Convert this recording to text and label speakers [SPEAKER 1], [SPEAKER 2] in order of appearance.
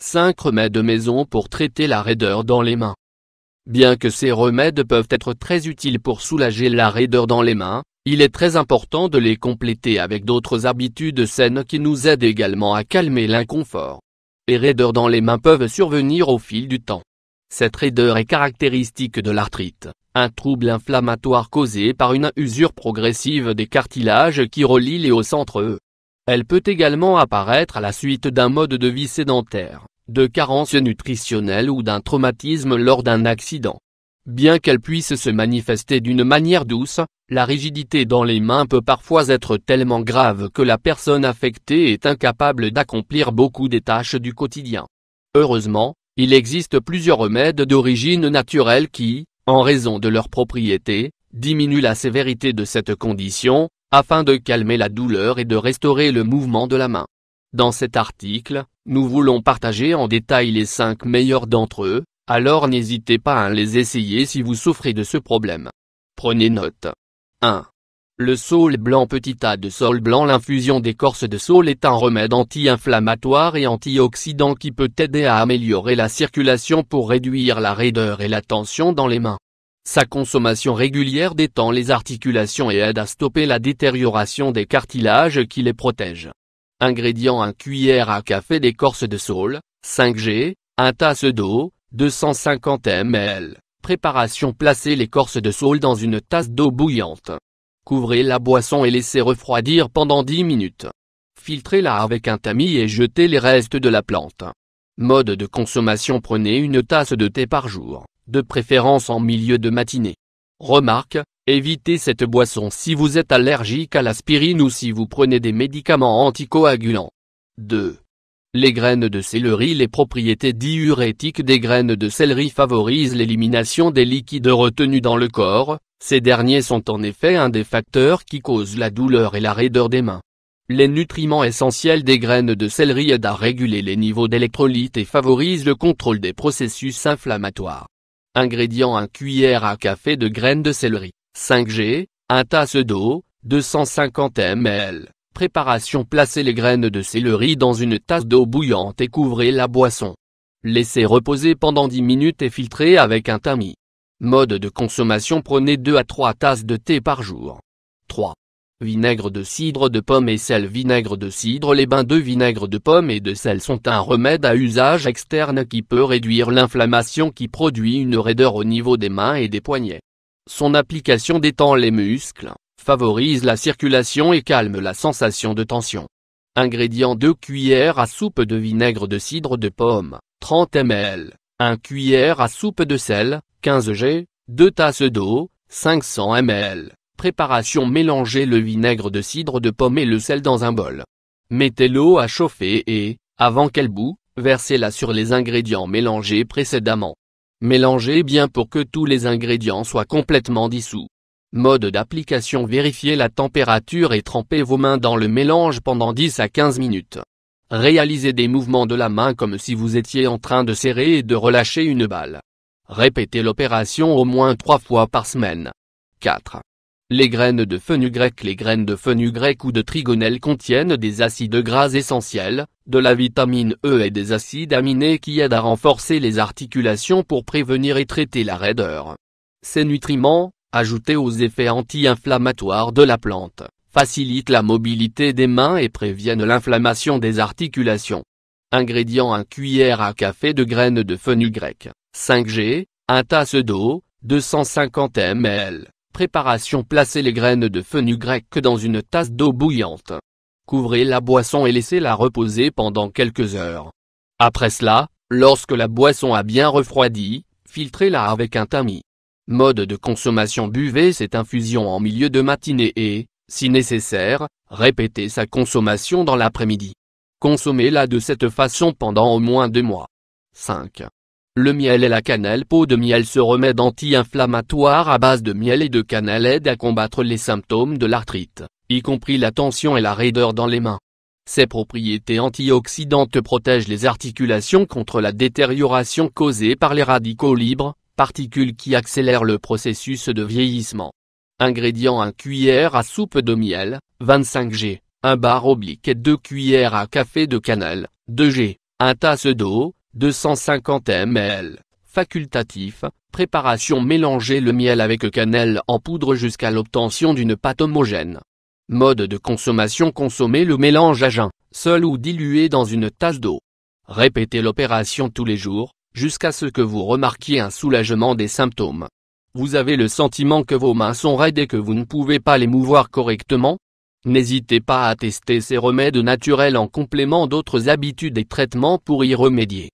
[SPEAKER 1] 5 remèdes maison pour traiter la raideur dans les mains. Bien que ces remèdes peuvent être très utiles pour soulager la raideur dans les mains, il est très important de les compléter avec d'autres habitudes saines qui nous aident également à calmer l'inconfort. Les raideurs dans les mains peuvent survenir au fil du temps. Cette raideur est caractéristique de l'arthrite, un trouble inflammatoire causé par une usure progressive des cartilages qui relient les os entre eux. Elle peut également apparaître à la suite d'un mode de vie sédentaire, de carences nutritionnelles ou d'un traumatisme lors d'un accident. Bien qu'elle puisse se manifester d'une manière douce, la rigidité dans les mains peut parfois être tellement grave que la personne affectée est incapable d'accomplir beaucoup des tâches du quotidien. Heureusement, il existe plusieurs remèdes d'origine naturelle qui, en raison de leurs propriétés, diminuent la sévérité de cette condition, afin de calmer la douleur et de restaurer le mouvement de la main. Dans cet article, nous voulons partager en détail les 5 meilleurs d'entre eux, alors n'hésitez pas à les essayer si vous souffrez de ce problème. Prenez note. 1. Le saule blanc. Petit tas de saule blanc. L'infusion d'écorce de saule est un remède anti-inflammatoire et antioxydant qui peut aider à améliorer la circulation pour réduire la raideur et la tension dans les mains. Sa consommation régulière détend les articulations et aide à stopper la détérioration des cartilages qui les protègent. Ingrédients: 1 cuillère à café d'écorce de saule, 5 g, 1 tasse d'eau, 250 ml. Préparation: placez l'écorce de saule dans une tasse d'eau bouillante. Couvrez la boisson et laissez refroidir pendant 10 minutes. Filtrez-la avec un tamis et jetez les restes de la plante. Mode de consommation: prenez une tasse de thé par jour, de préférence en milieu de matinée. Remarque: évitez cette boisson si vous êtes allergique à l'aspirine ou si vous prenez des médicaments anticoagulants. 2. Les graines de céleri. Les propriétés diurétiques des graines de céleri favorisent l'élimination des liquides retenus dans le corps. Ces derniers sont en effet un des facteurs qui causent la douleur et la raideur des mains. Les nutriments essentiels des graines de céleri aident à réguler les niveaux d'électrolytes et favorisent le contrôle des processus inflammatoires. Ingrédients: 1 cuillère à café de graines de céleri, 5 g, 1 tasse d'eau, 250 ml. Préparation: placez les graines de céleri dans une tasse d'eau bouillante et couvrez la boisson. Laissez reposer pendant 10 minutes et filtrez avec un tamis. Mode de consommation: prenez 2 à 3 tasses de thé par jour. 3. Vinaigre de cidre de pomme et sel. Vinaigre de cidre. Les bains de vinaigre de pomme et de sel sont un remède à usage externe qui peut réduire l'inflammation qui produit une raideur au niveau des mains et des poignets. Son application détend les muscles, favorise la circulation et calme la sensation de tension. Ingrédients: 2 cuillères à soupe de vinaigre de cidre de pomme, 30 ml, 1 cuillère à soupe de sel, 15 g, 2 tasses d'eau, 500 ml. Préparation: mélangez le vinaigre de cidre de pomme et le sel dans un bol. Mettez l'eau à chauffer et, avant qu'elle bout, versez-la sur les ingrédients mélangés précédemment. Mélangez bien pour que tous les ingrédients soient complètement dissous. Mode d'application: vérifiez la température et trempez vos mains dans le mélange pendant 10 à 15 minutes. Réalisez des mouvements de la main comme si vous étiez en train de serrer et de relâcher une balle. Répétez l'opération au moins 3 fois par semaine. 4. Les graines de fenugrec. Les graines de fenugrec ou de trigonelle contiennent des acides gras essentiels, de la vitamine E et des acides aminés qui aident à renforcer les articulations pour prévenir et traiter la raideur. Ces nutriments, ajoutés aux effets anti-inflammatoires de la plante, facilitent la mobilité des mains et préviennent l'inflammation des articulations. Ingrédients: 1 cuillère à café de graines de fenugrec, 5 g, 1 tasse d'eau, 250 ml. Préparation: placez les graines de fenugrec dans une tasse d'eau bouillante. Couvrez la boisson et laissez-la reposer pendant quelques heures. Après cela, lorsque la boisson a bien refroidi, filtrez-la avec un tamis. Mode de consommation: buvez cette infusion en milieu de matinée et, si nécessaire, répétez sa consommation dans l'après-midi. Consommez-la de cette façon pendant au moins 2 mois. 5. Le miel et la cannelle. Pot de miel. Ce remède anti-inflammatoire à base de miel et de cannelle aide à combattre les symptômes de l'arthrite, y compris la tension et la raideur dans les mains. Ses propriétés antioxydantes protègent les articulations contre la détérioration causée par les radicaux libres, particules qui accélèrent le processus de vieillissement. Ingrédients: 1 cuillère à soupe de miel, 25 g, 1 bar oblique et 2 cuillères à café de cannelle, 2 g. 1 tasse d'eau, 250 ml, facultatif, préparation: mélanger le miel avec cannelle en poudre jusqu'à l'obtention d'une pâte homogène. Mode de consommation: consommer le mélange à jeun, seul ou dilué dans une tasse d'eau. Répétez l'opération tous les jours, jusqu'à ce que vous remarquiez un soulagement des symptômes. Vous avez le sentiment que vos mains sont raides et que vous ne pouvez pas les mouvoir correctement? N'hésitez pas à tester ces remèdes naturels en complément d'autres habitudes et traitements pour y remédier.